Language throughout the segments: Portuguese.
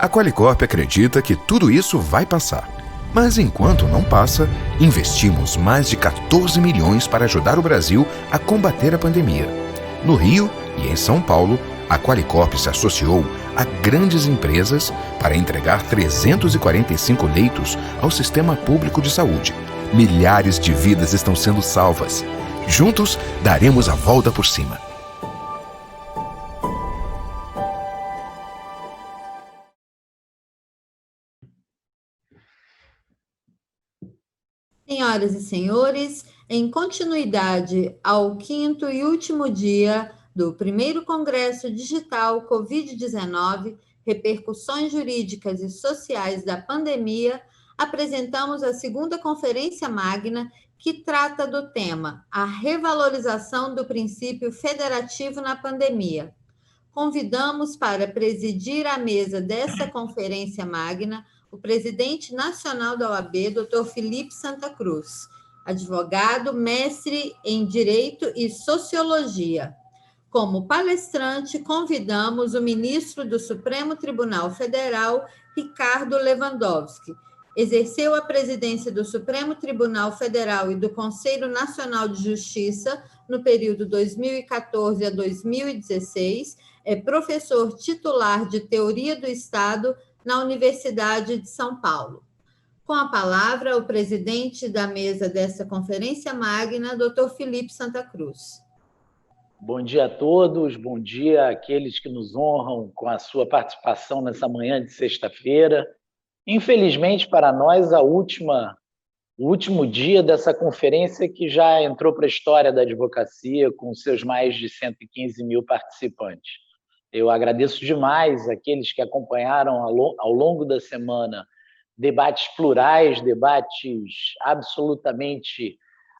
A Qualicorp acredita que tudo isso vai passar. Mas enquanto não passa, investimos mais de 14 milhões para ajudar o Brasil a combater a pandemia. No Rio e em São Paulo, a Qualicorp se associou a grandes empresas para entregar 345 leitos ao sistema público de saúde. Milhares de vidas estão sendo salvas. Juntos, daremos a volta por cima. Senhoras e senhores, em continuidade ao quinto e último dia do primeiro Congresso Digital Covid-19, Repercussões Jurídicas e Sociais da Pandemia, apresentamos a segunda Conferência Magna, que trata do tema A Revalorização do Princípio Federativo na Pandemia. Convidamos para presidir a mesa dessa Conferência Magna o presidente nacional da OAB, Dr. Felipe Santa Cruz, advogado, mestre em Direito e Sociologia. Como palestrante, convidamos o ministro do Supremo Tribunal Federal, Ricardo Lewandowski. Exerceu a presidência do Supremo Tribunal Federal e do Conselho Nacional de Justiça no período 2014 a 2016, é professor titular de Teoria do Estado na Universidade de São Paulo. Com a palavra, o presidente da mesa dessa Conferência Magna, Dr. Felipe Santa Cruz. Bom dia a todos, bom dia àqueles que nos honram com a sua participação nessa manhã de sexta-feira. Infelizmente, para nós, o último dia dessa conferência que já entrou para a história da advocacia com seus mais de 115 mil participantes. Eu agradeço demais àqueles que acompanharam ao longo da semana debates plurais, debates absolutamente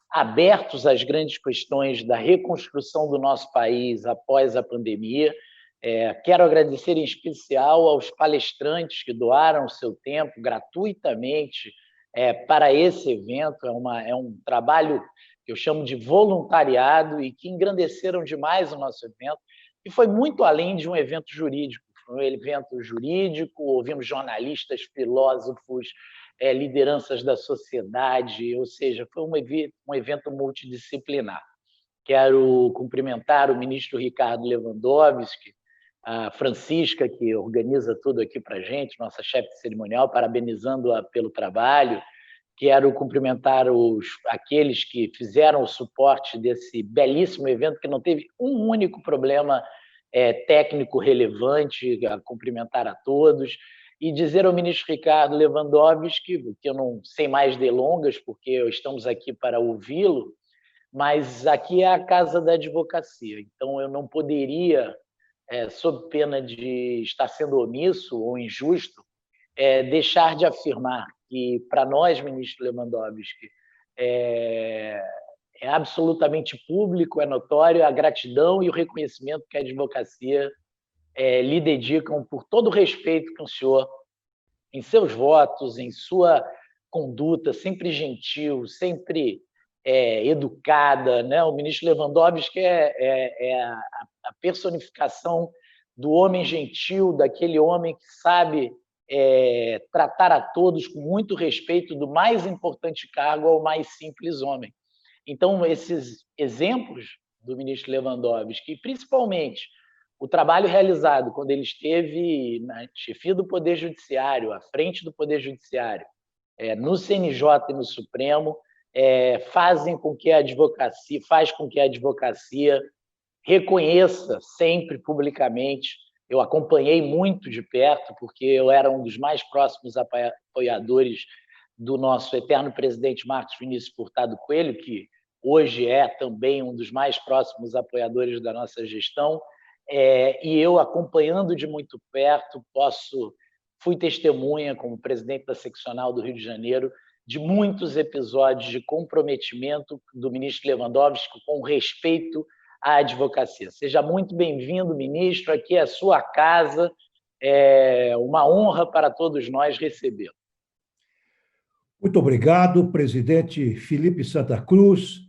abertos às grandes questões da reconstrução do nosso país após a pandemia. Quero agradecer em especial aos palestrantes que doaram o seu tempo gratuitamente para esse evento. É um trabalho que eu chamo de voluntariado e que engrandeceram demais o nosso evento. E foi muito além de um evento jurídico. Foi um evento jurídico, ouvimos jornalistas, filósofos, lideranças da sociedade, ou seja, foi um evento multidisciplinar. Quero cumprimentar o ministro Ricardo Lewandowski, a Francisca, que organiza tudo aqui para a gente, nossa chefe de cerimonial, parabenizando-a pelo trabalho. Quero cumprimentar aqueles que fizeram o suporte desse belíssimo evento, que não teve um único problema técnico relevante, a cumprimentar a todos, e dizer ao ministro Ricardo Lewandowski, que eu não sei mais delongas, porque estamos aqui para ouvi-lo, mas aqui é a casa da advocacia, então eu não poderia, sob pena de estar sendo omisso ou injusto, deixar de afirmar que, para nós, ministro Lewandowski, é absolutamente público, é notório a gratidão e o reconhecimento que a advocacia lhe dedicam por todo o respeito que o senhor, em seus votos, em sua conduta, sempre gentil, sempre educada, né? O ministro Lewandowski é a personificação do homem gentil, daquele homem que sabe tratar a todos com muito respeito, do mais importante cargo ao mais simples homem. Então, esses exemplos do ministro Lewandowski, e principalmente o trabalho realizado quando ele esteve na chefia do Poder Judiciário, à frente do Poder Judiciário, no CNJ e no Supremo, faz com que a advocacia reconheça sempre publicamente. Eu acompanhei muito de perto, porque eu era um dos mais próximos apoiadores do nosso eterno presidente Marcos Vinícius Furtado Coelho, que hoje é também um dos mais próximos apoiadores da nossa gestão, e eu, acompanhando de muito perto, fui testemunha, como presidente da seccional do Rio de Janeiro, de muitos episódios de comprometimento do ministro Lewandowski com respeito à advocacia. Seja muito bem-vindo, ministro, aqui é a sua casa, é uma honra para todos nós recebê-lo. Muito obrigado, presidente Felipe Santa Cruz.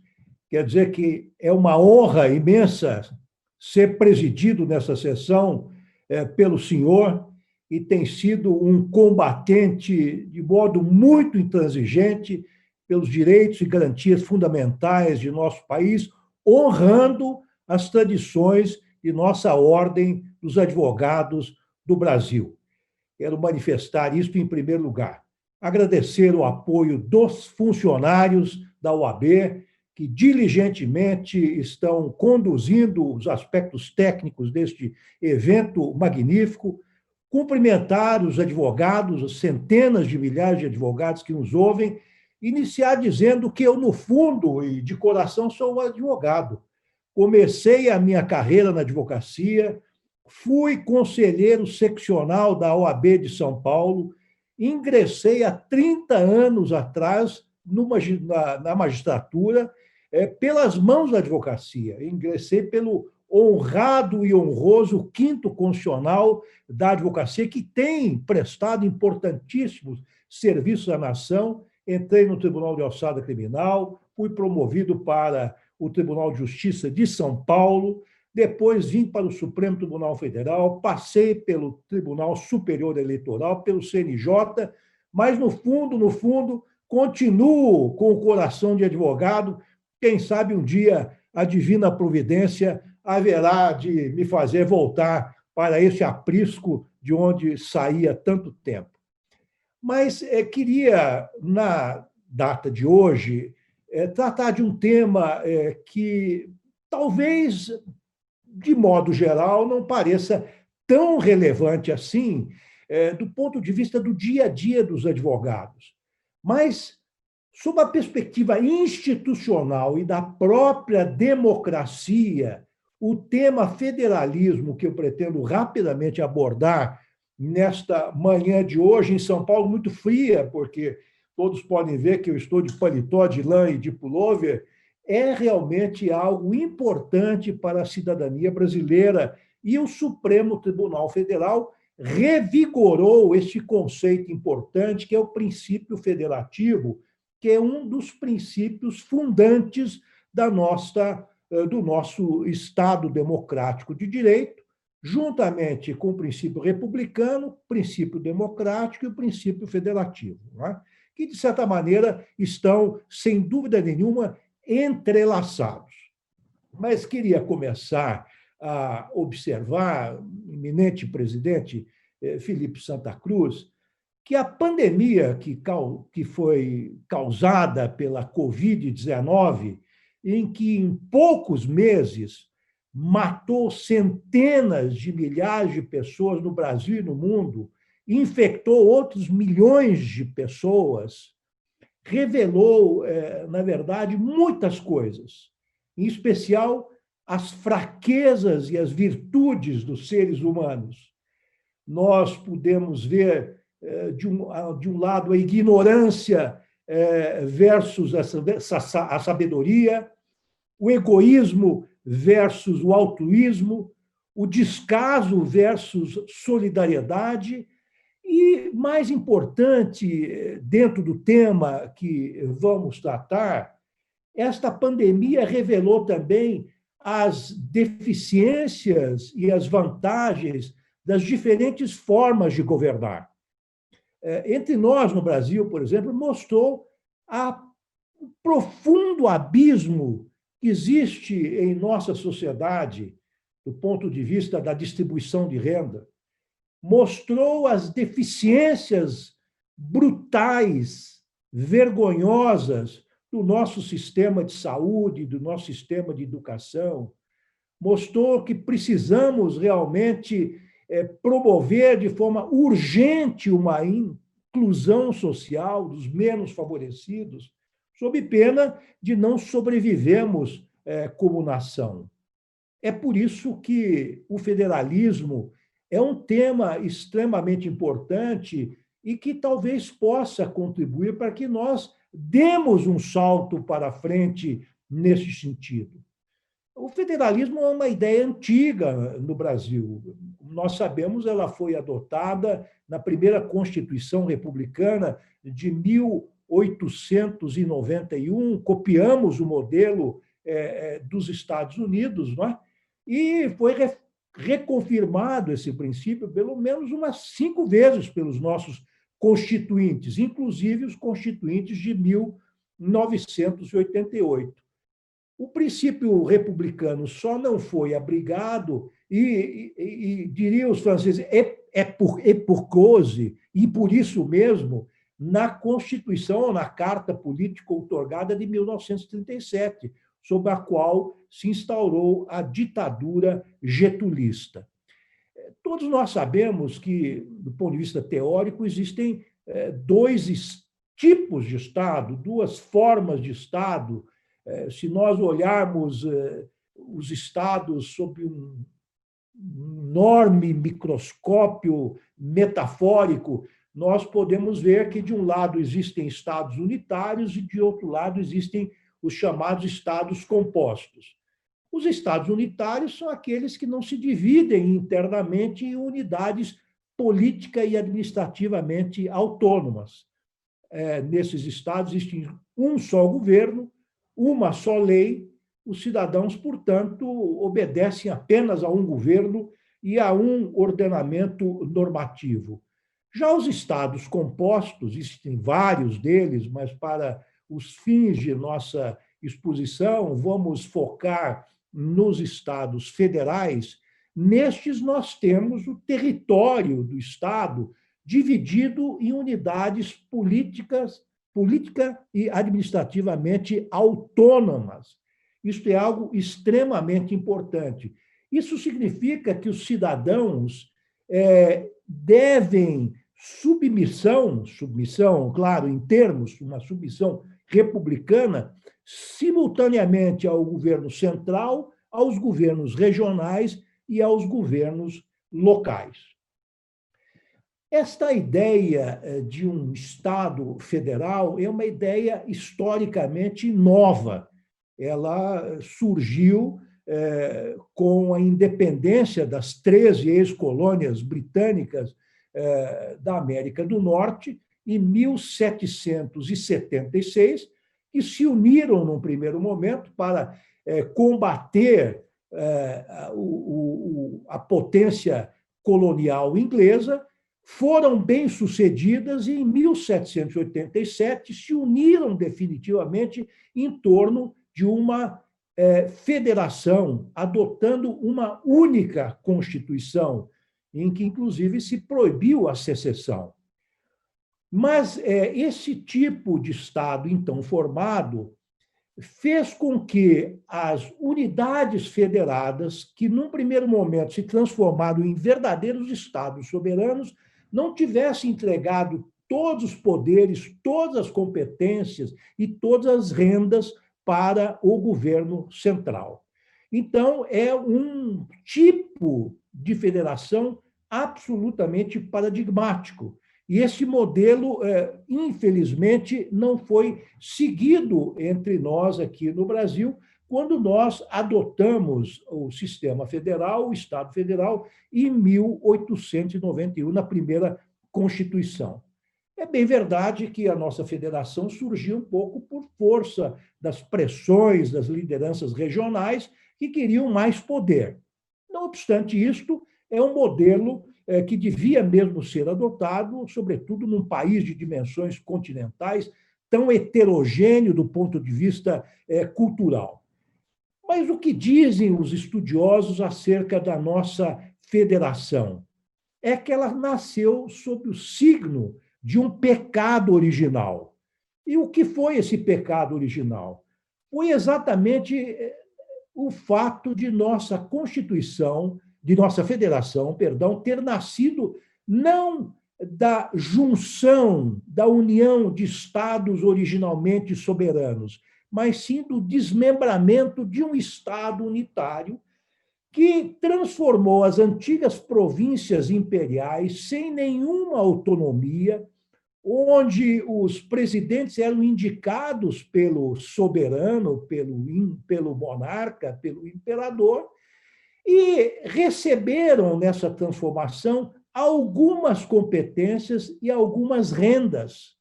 Quer dizer que é uma honra imensa ser presidido nessa sessão pelo senhor, e tem sido um combatente de modo muito intransigente pelos direitos e garantias fundamentais de nosso país, honrando as tradições de nossa ordem dos advogados do Brasil. Quero manifestar isso em primeiro lugar. Agradecer o apoio dos funcionários da OAB, que diligentemente estão conduzindo os aspectos técnicos deste evento magnífico, cumprimentar os advogados, as centenas de milhares de advogados que nos ouvem, iniciar dizendo que eu, no fundo e de coração, sou um advogado. Comecei a minha carreira na advocacia, fui conselheiro seccional da OAB de São Paulo, ingressei há 30 anos atrás na magistratura, pelas mãos da advocacia. Ingressei pelo honrado e honroso 5º Constitucional da Advocacia, que tem prestado importantíssimos serviços à nação. Entrei no Tribunal de Alçada Criminal, fui promovido para o Tribunal de Justiça de São Paulo, depois vim para o Supremo Tribunal Federal, passei pelo Tribunal Superior Eleitoral, pelo CNJ, mas, no fundo, continuo com o coração de advogado. Quem sabe um dia a divina providência haverá de me fazer voltar para esse aprisco de onde saí há tanto tempo. Mas queria, na data de hoje, tratar de um tema que talvez, de modo geral, não pareça tão relevante assim, do ponto de vista do dia a dia dos advogados. Mas, sob a perspectiva institucional e da própria democracia, o tema federalismo, que eu pretendo rapidamente abordar nesta manhã de hoje, em São Paulo, muito fria, porque todos podem ver que eu estou de paletó, de lã e de pullover, é realmente algo importante para a cidadania brasileira. E o Supremo Tribunal Federal revigorou este conceito importante, que é o princípio federativo, que é um dos princípios fundantes do nosso Estado democrático de direito, juntamente com o princípio republicano, princípio democrático e o princípio federativo, né? Que, de certa maneira, estão, sem dúvida nenhuma, entrelaçados. Mas queria começar a observar, eminente presidente Felipe Santa Cruz, que a pandemia que foi causada pela Covid-19, em que em poucos meses matou centenas de milhares de pessoas no Brasil e no mundo, infectou outros milhões de pessoas, revelou, na verdade, muitas coisas, em especial as fraquezas e as virtudes dos seres humanos. Nós pudemos ver, de um lado, a ignorância versus a sabedoria, o egoísmo versus o altruísmo, o descaso versus solidariedade. E, mais importante, dentro do tema que vamos tratar, esta pandemia revelou também as deficiências e as vantagens das diferentes formas de governar. Entre nós, no Brasil, por exemplo, mostrou o profundo abismo que existe em nossa sociedade, do ponto de vista da distribuição de renda, mostrou as deficiências brutais, vergonhosas do nosso sistema de saúde, do nosso sistema de educação, mostrou que precisamos realmente promover de forma urgente uma inclusão social dos menos favorecidos, sob pena de não sobrevivermos como nação. É por isso que o federalismo é um tema extremamente importante e que talvez possa contribuir para que nós demos um salto para frente nesse sentido. O federalismo é uma ideia antiga no Brasil. Nós sabemos, ela foi adotada na primeira Constituição Republicana de 1891, copiamos o modelo dos Estados Unidos, não é? E foi reconfirmado esse princípio pelo menos umas 5 vezes pelos nossos constituintes, inclusive os constituintes de 1988. O princípio republicano só não foi abrigado, e diriam os franceses, por cause, e por isso mesmo, na Constituição, ou na Carta Política outorgada de 1937, sob a qual se instaurou a ditadura getulista. Todos nós sabemos que, do ponto de vista teórico, existem 2 tipos de Estado, 2 formas de Estado. Se nós olharmos os Estados sob um enorme microscópio metafórico, nós podemos ver que, de um lado, existem Estados unitários e, de outro lado, existem os chamados Estados compostos. Os Estados unitários são aqueles que não se dividem internamente em unidades política e administrativamente autônomas. Nesses Estados existe um só governo, uma só lei, os cidadãos, portanto, obedecem apenas a um governo e a um ordenamento normativo. Já os Estados compostos, existem vários deles, mas para os fins de nossa exposição, vamos focar nos Estados federais. Nestes, nós temos o território do Estado dividido em unidades política e administrativamente autônomas. Isto é algo extremamente importante. Isso significa que os cidadãos devem submissão, claro, em termos, uma submissão republicana, simultaneamente ao governo central, aos governos regionais e aos governos locais. Esta ideia de um Estado federal é uma ideia historicamente nova. Ela surgiu com a independência das 13 ex-colônias britânicas da América do Norte, em 1776, que se uniram, num primeiro momento, para combater a potência colonial inglesa, foram bem-sucedidas e, em 1787, se uniram definitivamente em torno de uma federação, adotando uma única Constituição, em que, inclusive, se proibiu a secessão. Mas esse tipo de Estado, então formado, fez com que as unidades federadas, que num primeiro momento se transformaram em verdadeiros Estados soberanos, não tivessem entregado todos os poderes, todas as competências e todas as rendas para o governo central. Então, é um tipo de federação absolutamente paradigmático. E esse modelo, infelizmente, não foi seguido entre nós aqui no Brasil, quando nós adotamos o sistema federal, o Estado Federal, em 1891, na primeira Constituição. É bem verdade que a nossa federação surgiu um pouco por força das pressões das lideranças regionais que queriam mais poder. Não obstante isto, é um modelo que devia mesmo ser adotado, sobretudo num país de dimensões continentais, tão heterogêneo do ponto de vista cultural. Mas o que dizem os estudiosos acerca da nossa federação? É que ela nasceu sob o signo de um pecado original. E o que foi esse pecado original? Foi exatamente o fato de nossa Constituição, de nossa federação, ter nascido não da junção, da união de Estados originalmente soberanos, mas sim do desmembramento de um Estado unitário que transformou as antigas províncias imperiais sem nenhuma autonomia, onde os presidentes eram indicados pelo soberano, pelo monarca, pelo imperador, e receberam nessa transformação algumas competências e algumas rendas,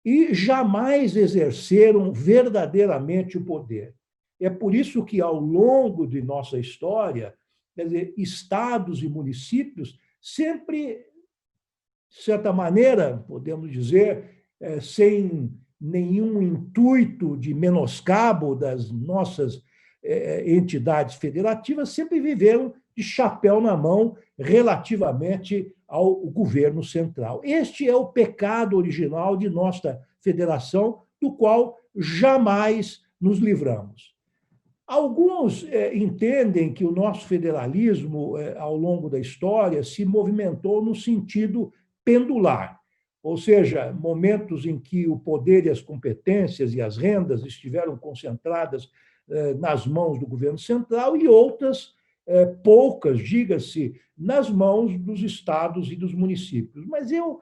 e jamais exerceram verdadeiramente o poder. É por isso que, ao longo de nossa história, quer dizer, estados e municípios sempre, de certa maneira, podemos dizer, sem nenhum intuito de menoscabo das nossas entidades federativas, sempre viveram de chapéu na mão relativamente ao governo central. Este é o pecado original de nossa federação, do qual jamais nos livramos. Alguns entendem que o nosso federalismo, ao longo da história, se movimentou no sentido pendular, ou seja, momentos em que o poder e as competências e as rendas estiveram concentradas nas mãos do governo central e outras, poucas, diga-se, nas mãos dos estados e dos municípios. Mas eu,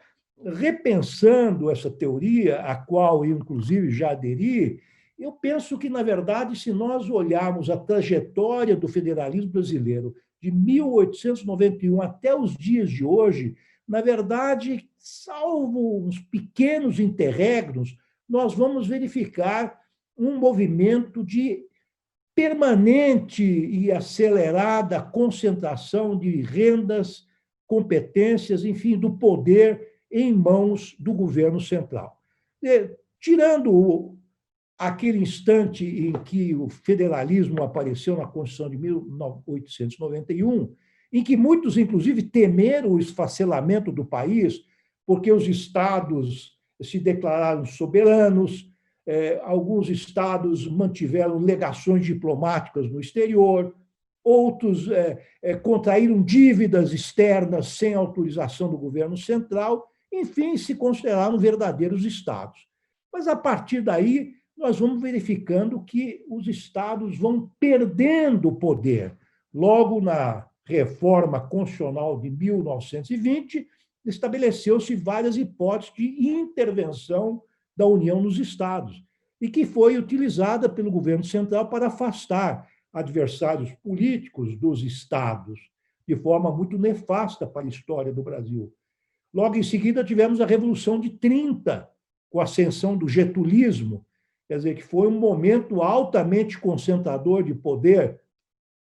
repensando essa teoria, a qual eu, inclusive, já aderi, eu penso que, na verdade, se nós olharmos a trajetória do federalismo brasileiro de 1891 até os dias de hoje, na verdade, salvo uns pequenos interregnos, nós vamos verificar um movimento de permanente e acelerada concentração de rendas, competências, enfim, do poder em mãos do governo central. Tirando aquele instante em que o federalismo apareceu na Constituição de 1891, em que muitos, inclusive, temeram o esfacelamento do país, porque os estados se declararam soberanos, alguns estados mantiveram legações diplomáticas no exterior, outros contraíram dívidas externas sem autorização do governo central, enfim, se consideraram verdadeiros estados. Mas, a partir daí, nós vamos verificando que os estados vão perdendo poder. Logo na Reforma Constitucional de 1920, estabeleceu-se várias hipóteses de intervenção da União nos estados, e que foi utilizada pelo governo central para afastar adversários políticos dos estados, de forma muito nefasta para a história do Brasil. Logo em seguida, tivemos a Revolução de 30, com a ascensão do getulismo, quer dizer, que foi um momento altamente concentrador de poder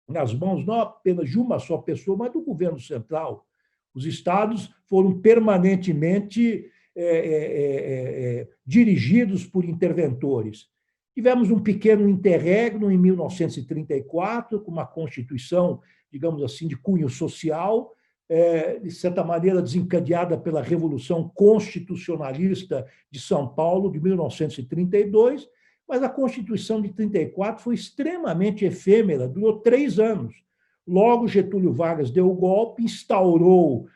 nas mãos não apenas de uma só pessoa, mas do governo central. Os estados foram permanentemente dirigidos por interventores. Tivemos um pequeno interregno em 1934, com uma Constituição, digamos assim, de cunho social, de certa maneira desencadeada pela Revolução Constitucionalista de São Paulo, de 1932, mas a Constituição de 34 foi extremamente efêmera, durou 3 anos. Logo, Getúlio Vargas deu o golpe, instaurou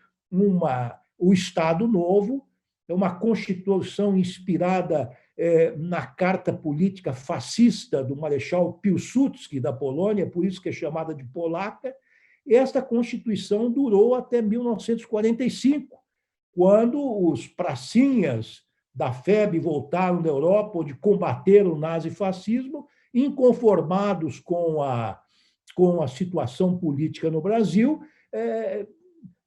o Estado Novo, uma Constituição inspirada na carta política fascista do Marechal Piłsudski, da Polônia, por isso que é chamada de polaca. Esta Constituição durou até 1945, quando os pracinhas da FEB voltaram da Europa, onde combateram o nazifascismo, inconformados com a situação política no Brasil,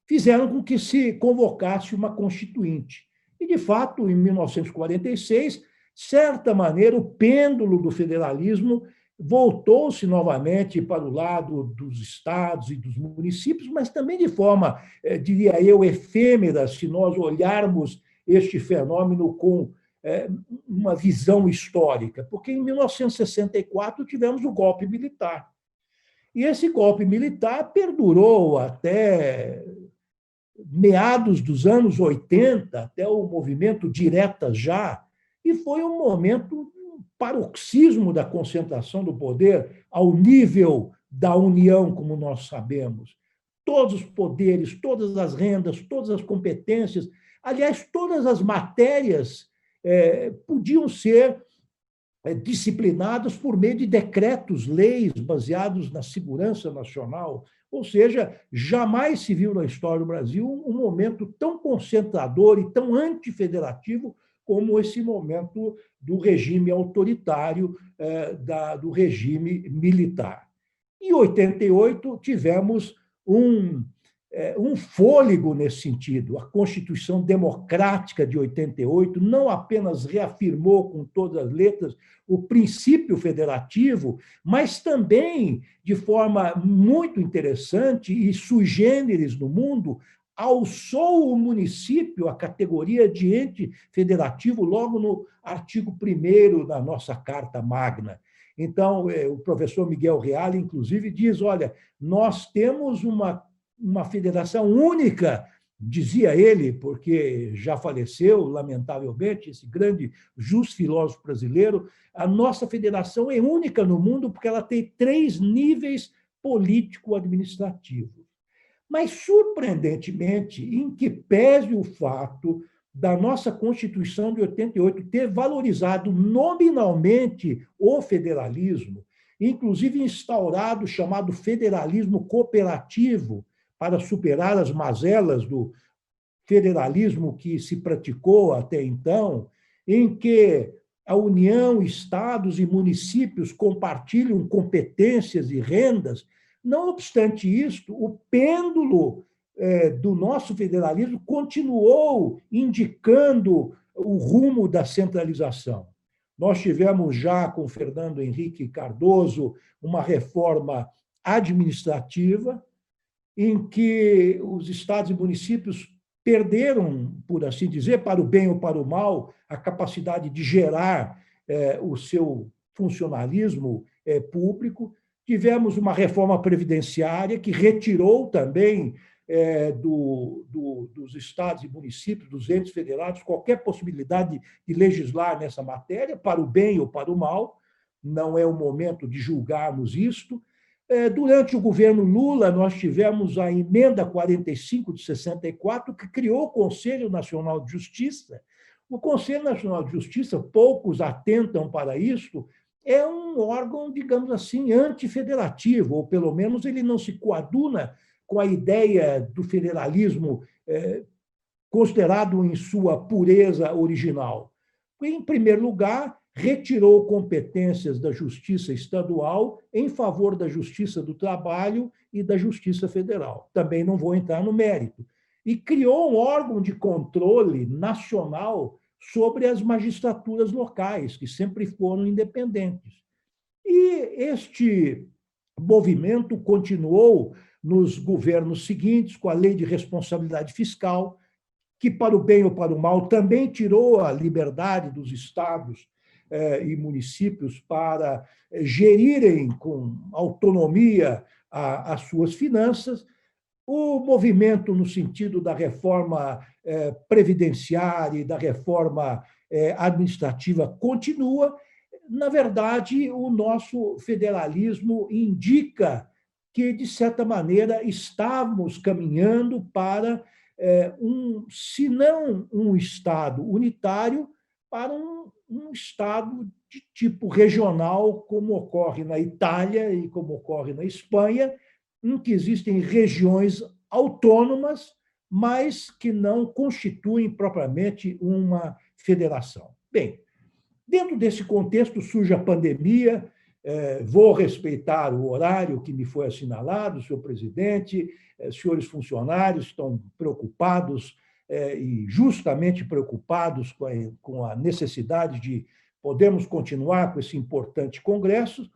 fizeram com que se convocasse uma constituinte. E, de fato, em 1946, de certa maneira, o pêndulo do federalismo voltou-se novamente para o lado dos estados e dos municípios, mas também de forma, diria eu, efêmera, se nós olharmos este fenômeno com uma visão histórica, porque em 1964 tivemos o golpe militar. E esse golpe militar perdurou até meados dos anos 80, até o movimento Diretas Já, e foi um momento, um paroxismo da concentração do poder ao nível da União, como nós sabemos. Todos os poderes, todas as rendas, todas as competências, aliás, todas as matérias podiam ser disciplinadas por meio de decretos, leis baseados na segurança nacional. Ou seja, jamais se viu na história do Brasil um momento tão concentrador e tão antifederativo como esse momento do regime autoritário, do regime militar. Em 88, tivemos um fôlego nesse sentido. A Constituição Democrática de 88 não apenas reafirmou com todas as letras o princípio federativo, mas também, de forma muito interessante e sui generis no mundo, alçou o município à categoria de ente federativo logo no artigo 1º da nossa Carta Magna. Então, o professor Miguel Reale, inclusive, diz, olha, nós temos uma federação única, dizia ele, porque já faleceu, lamentavelmente, esse grande justo filósofo brasileiro, a nossa federação é única no mundo porque ela tem 3 níveis político-administrativos. Mas, surpreendentemente, em que pese o fato da nossa Constituição de 88 ter valorizado nominalmente o federalismo, inclusive instaurado o chamado federalismo cooperativo, para superar as mazelas do federalismo que se praticou até então, em que a União, estados e municípios compartilham competências e rendas. Não obstante isto, o pêndulo do nosso federalismo continuou indicando o rumo da centralização. Nós tivemos já, com Fernando Henrique Cardoso, uma reforma administrativa, em que os estados e municípios perderam, por assim dizer, para o bem ou para o mal, a capacidade de gerar o seu funcionalismo público. Tivemos uma reforma previdenciária que retirou também dos estados e municípios, dos entes federados, qualquer possibilidade de legislar nessa matéria, para o bem ou para o mal. Não é o momento de julgarmos isto. Durante o governo Lula, nós tivemos a emenda 45 de 64, que criou o Conselho Nacional de Justiça. O Conselho Nacional de Justiça, poucos atentam para isso, é um órgão, digamos assim, antifederativo, ou pelo menos ele não se coaduna com a ideia do federalismo considerado em sua pureza original. Em primeiro lugar, retirou competências da Justiça Estadual em favor da Justiça do Trabalho e da Justiça Federal. Também não vou entrar no mérito. E criou um órgão de controle nacional sobre as magistraturas locais, que sempre foram independentes. E este movimento continuou nos governos seguintes, com a Lei de Responsabilidade Fiscal, que, para o bem ou para o mal, também tirou a liberdade dos estados e municípios para gerirem com autonomia as suas finanças. O movimento no sentido da reforma previdenciária e da reforma administrativa continua. Na verdade, o nosso federalismo indica que, de certa maneira, estamos caminhando para se não um Estado unitário, para um Estado de tipo regional, como ocorre na Itália e como ocorre na Espanha, em que existem regiões autônomas, mas que não constituem propriamente uma federação. Bem, dentro desse contexto surge a pandemia. Vou respeitar o horário que me foi assinalado, senhor presidente. Senhores funcionários estão preocupados e justamente preocupados com a necessidade de podermos continuar com esse importante congresso,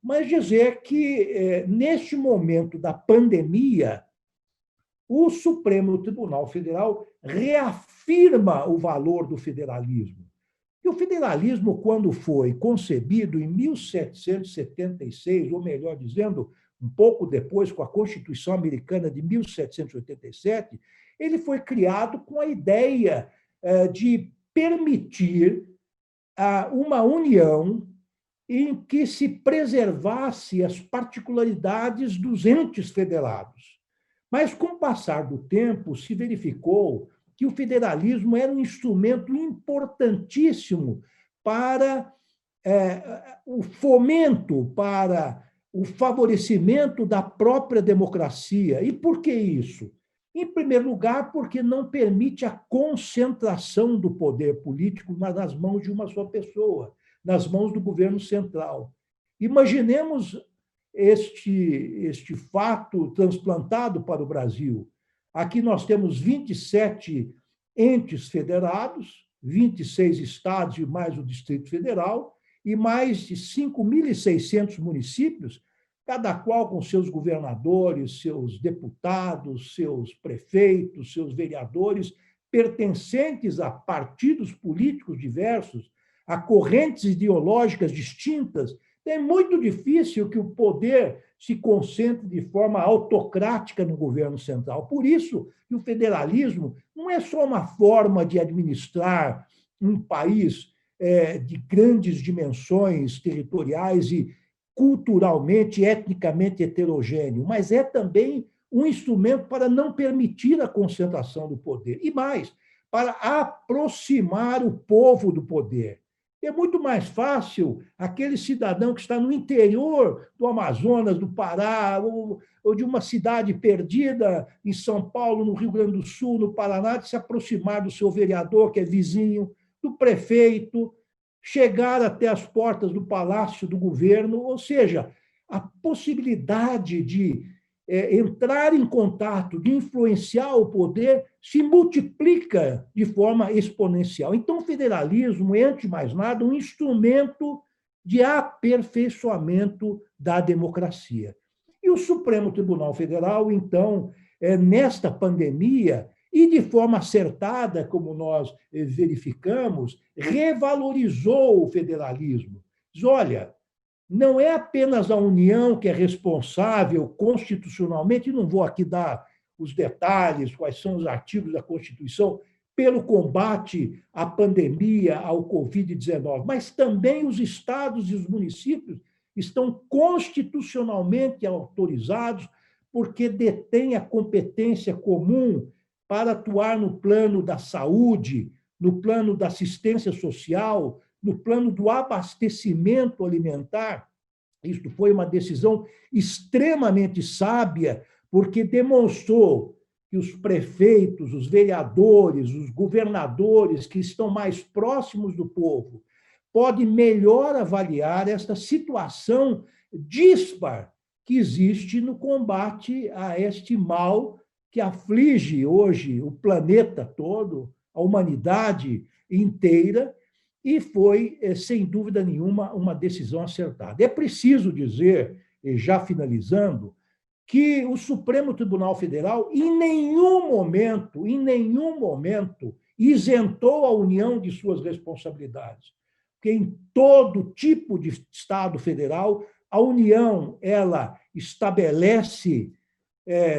mas dizer que, neste momento da pandemia, o Supremo Tribunal Federal reafirma o valor do federalismo. E o federalismo, quando foi concebido em 1776, ou melhor dizendo, um pouco depois, com a Constituição Americana de 1787, ele foi criado com a ideia de permitir uma união em que se preservasse as particularidades dos entes federados. Mas, com o passar do tempo, se verificou que o federalismo era um instrumento importantíssimo para o fomento, para o favorecimento da própria democracia. E por que isso? Em primeiro lugar, porque não permite a concentração do poder político nas mãos de uma só pessoa, nas mãos do governo central. Imaginemos este fato transplantado para o Brasil. Aqui nós temos 27 entes federados, 26 estados e mais o Distrito Federal, e mais de 5.600 municípios, cada qual com seus governadores, seus deputados, seus prefeitos, seus vereadores, pertencentes a partidos políticos diversos, a correntes ideológicas distintas. É muito difícil que o poder se concentre de forma autocrática no governo central. Por isso, o federalismo não é só uma forma de administrar um país de grandes dimensões territoriais e culturalmente, etnicamente heterogêneo, mas é também um instrumento para não permitir a concentração do poder. E mais, para aproximar o povo do poder. É muito mais fácil aquele cidadão que está no interior do Amazonas, do Pará, ou de uma cidade perdida em São Paulo, no Rio Grande do Sul, no Paraná, de se aproximar do seu vereador, que é vizinho, do prefeito, chegar até as portas do palácio do governo, ou seja, a possibilidade de entrar em contato, de influenciar o poder, se multiplica de forma exponencial. Então, o federalismo é, antes de mais nada, um instrumento de aperfeiçoamento da democracia. E o Supremo Tribunal Federal, então, nesta pandemia, e de forma acertada, como nós verificamos, revalorizou o federalismo. Diz, olha, não é apenas a União que é responsável constitucionalmente, e não vou aqui dar os detalhes, quais são os artigos da Constituição, pelo combate à pandemia, ao Covid-19, mas também os estados e os municípios estão constitucionalmente autorizados porque detêm a competência comum para atuar no plano da saúde, no plano da assistência social, no plano do abastecimento alimentar. Isso foi uma decisão extremamente sábia, porque demonstrou que os prefeitos, os vereadores, os governadores que estão mais próximos do povo podem melhor avaliar esta situação dispar que existe no combate a este mal que aflige hoje o planeta todo, a humanidade inteira, e foi, sem dúvida nenhuma, uma decisão acertada. É preciso dizer, já finalizando, que o Supremo Tribunal Federal, em nenhum momento, isentou a União de suas responsabilidades. Porque em todo tipo de Estado federal, a União ela estabelece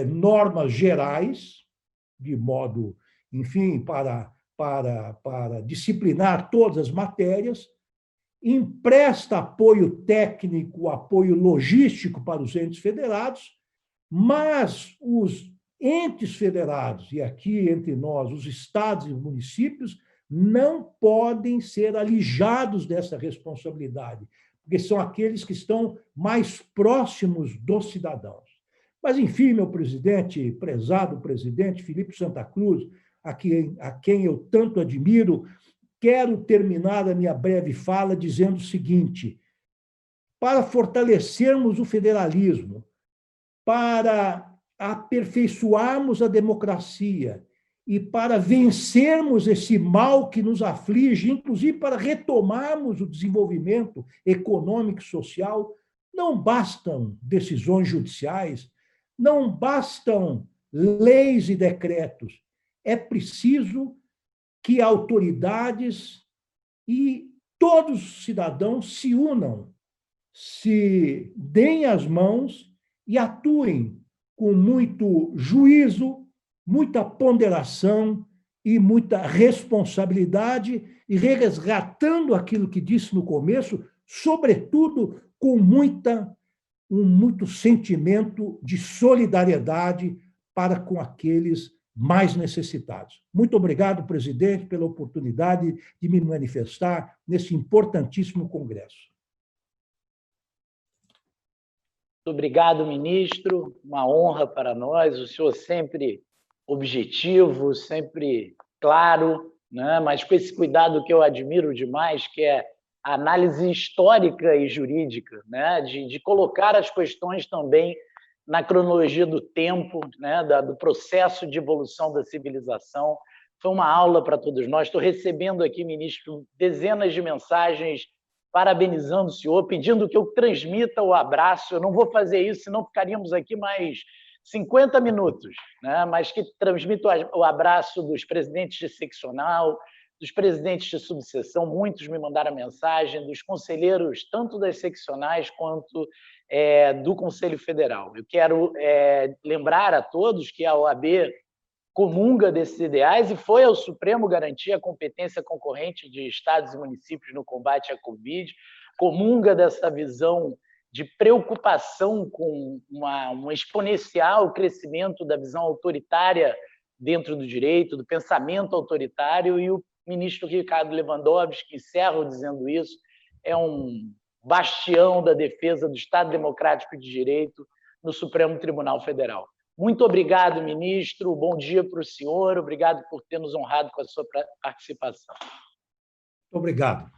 normas gerais, de modo, enfim, para disciplinar todas as matérias, empresta apoio técnico, apoio logístico para os entes federados, mas os entes federados, e aqui entre nós, os estados e municípios, não podem ser alijados dessa responsabilidade, porque são aqueles que estão mais próximos dos cidadãos. Mas, enfim, meu presidente, prezado presidente Felipe Santa Cruz, a quem eu tanto admiro, quero terminar a minha breve fala dizendo o seguinte: para fortalecermos o federalismo, para aperfeiçoarmos a democracia e para vencermos esse mal que nos aflige, inclusive para retomarmos o desenvolvimento econômico e social, não bastam decisões judiciais, não bastam leis e decretos. É preciso que autoridades e todos os cidadãos se unam, se deem as mãos e atuem com muito juízo, muita ponderação e muita responsabilidade, e resgatando aquilo que disse no começo, sobretudo com muito sentimento de solidariedade para com aqueles mais necessitados. Muito obrigado, presidente, pela oportunidade de me manifestar nesse importantíssimo congresso. Muito obrigado, ministro. Uma honra para nós. O senhor sempre objetivo, sempre claro, né? Mas com esse cuidado que eu admiro demais, que é a análise histórica e jurídica, né? De colocar as questões também na cronologia do tempo, né, do processo de evolução da civilização. Foi uma aula para todos nós. Estou recebendo aqui, ministro, dezenas de mensagens parabenizando o senhor, pedindo que eu transmita o abraço. Eu não vou fazer isso, senão ficaríamos aqui mais 50 minutos, né? Mas que transmita o abraço dos presidentes de seccional, dos presidentes de subseção, muitos me mandaram mensagem, dos conselheiros, tanto das seccionais quanto do Conselho Federal. Eu quero lembrar a todos que a OAB comunga desses ideais e foi ao Supremo garantir a competência concorrente de estados e municípios no combate à Covid, comunga dessa visão de preocupação com um exponencial crescimento da visão autoritária dentro do direito, do pensamento autoritário, e o ministro Ricardo Lewandowski, encerro dizendo isso, é um bastião da defesa do Estado Democrático de Direito no Supremo Tribunal Federal. Muito obrigado, ministro. Bom dia para o senhor. Obrigado por ter nos honrado com a sua participação. Obrigado.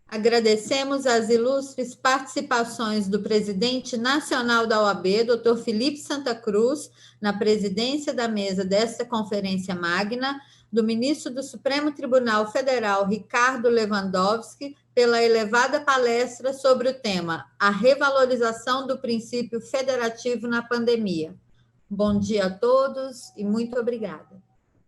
Agradecemos as ilustres participações do presidente nacional da OAB, Dr. Felipe Santa Cruz, na presidência da mesa desta conferência magna, do ministro do Supremo Tribunal Federal, Ricardo Lewandowski, pela elevada palestra sobre o tema A Revalorização do Princípio Federativo na Pandemia. Bom dia a todos e muito obrigada.